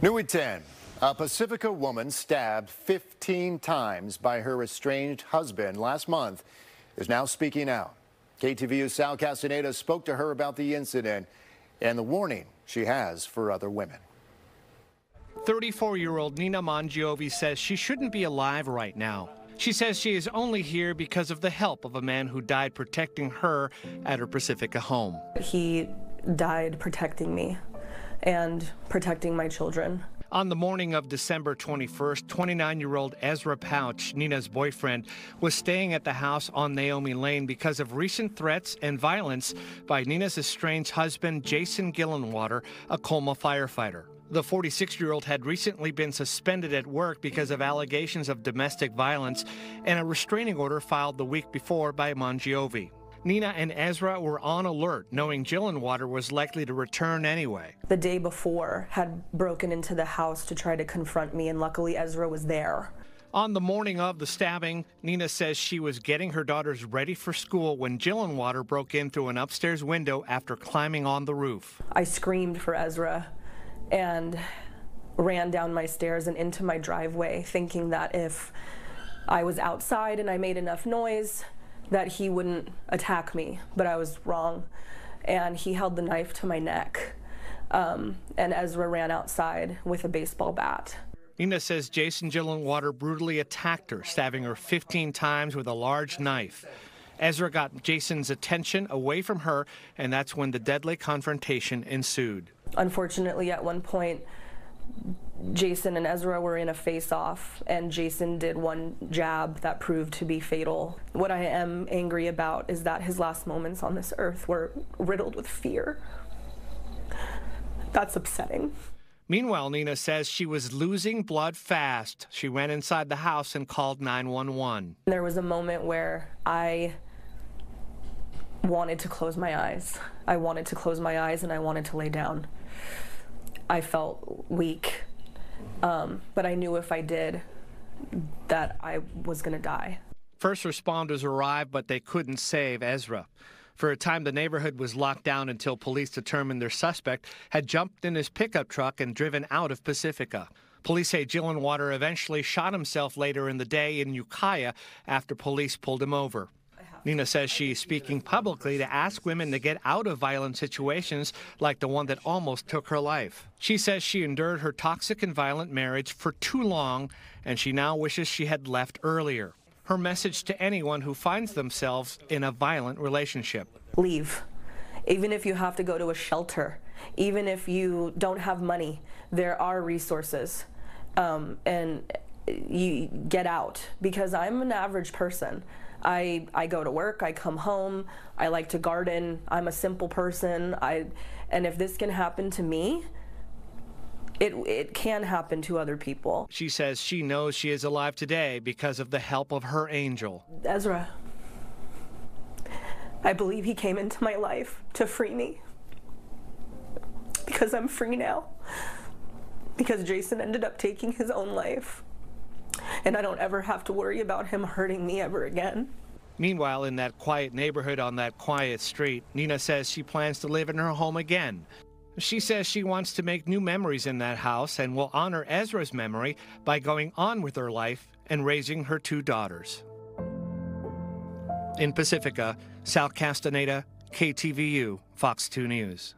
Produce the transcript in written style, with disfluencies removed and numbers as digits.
New at 10, a Pacifica woman stabbed 15 times by her estranged husband last month is now speaking out. KTVU's Sal Castaneda spoke to her about the incident and the warning she has for other women. 34-year-old Nina Mangiovi says she shouldn't be alive right now. She says she is only here because of the help of a man who died protecting her at her Pacifica home. He died protecting me and protecting my children. On the morning of December 21st, 29-year-old Ezra Pouch, Nina's boyfriend, was staying at the house on Naomi Lane because of recent threats and violence by Nina's estranged husband, Jason Gillenwater, a Colma firefighter. The 46-year-old had recently been suspended at work because of allegations of domestic violence and a restraining order filed the week before by Mangiovi. Nina and Ezra were on alert, knowing Gillenwater was likely to return anyway. The day before had broken into the house to try to confront me, and luckily Ezra was there. On the morning of the stabbing, Nina says she was getting her daughters ready for school when Gillenwater broke in through an upstairs window after climbing on the roof. I screamed for Ezra and ran down my stairs and into my driveway, thinking that if I was outside and I made enough noise, that he wouldn't attack me, but I was wrong. And he held the knife to my neck, and Ezra ran outside with a baseball bat. Nina says Jason Gillenwater brutally attacked her, stabbing her 15 times with a large knife. Ezra got Jason's attention away from her, and that's when the deadly confrontation ensued. Unfortunately, at one point, Jason and Ezra were in a face-off, and Jason did one jab that proved to be fatal. What I am angry about is that his last moments on this earth were riddled with fear. That's upsetting. Meanwhile, Nina says she was losing blood fast. She went inside the house and called 911. There was a moment where I wanted to close my eyes. I wanted to close my eyes and I wanted to lay down. I felt weak, but I knew if I did that I was going to die. First responders arrived, but they couldn't save Ezra. For a time, the neighborhood was locked down until police determined their suspect had jumped in his pickup truck and driven out of Pacifica. Police say Gillenwater eventually shot himself later in the day in Ukiah after police pulled him over. Nina says she's speaking publicly to ask women to get out of violent situations like the one that almost took her life. She says she endured her toxic and violent marriage for too long, and she now wishes she had left earlier. Her message to anyone who finds themselves in a violent relationship: leave. Even if you have to go to a shelter, even if you don't have money, there are resources, and you get out. Because I'm an average person. I go to work, I come home, I like to garden, I'm a simple person, and if this can happen to me, it can happen to other people. She says she knows she is alive today because of the help of her angel. Ezra, I believe he came into my life to free me, because I'm free now, because Jason ended up taking his own life. And I don't ever have to worry about him hurting me ever again. Meanwhile, in that quiet neighborhood on that quiet street, Nina says she plans to live in her home again. She says she wants to make new memories in that house and will honor Ezra's memory by going on with her life and raising her two daughters. In Pacifica, Sal Castaneda, KTVU, Fox 2 News.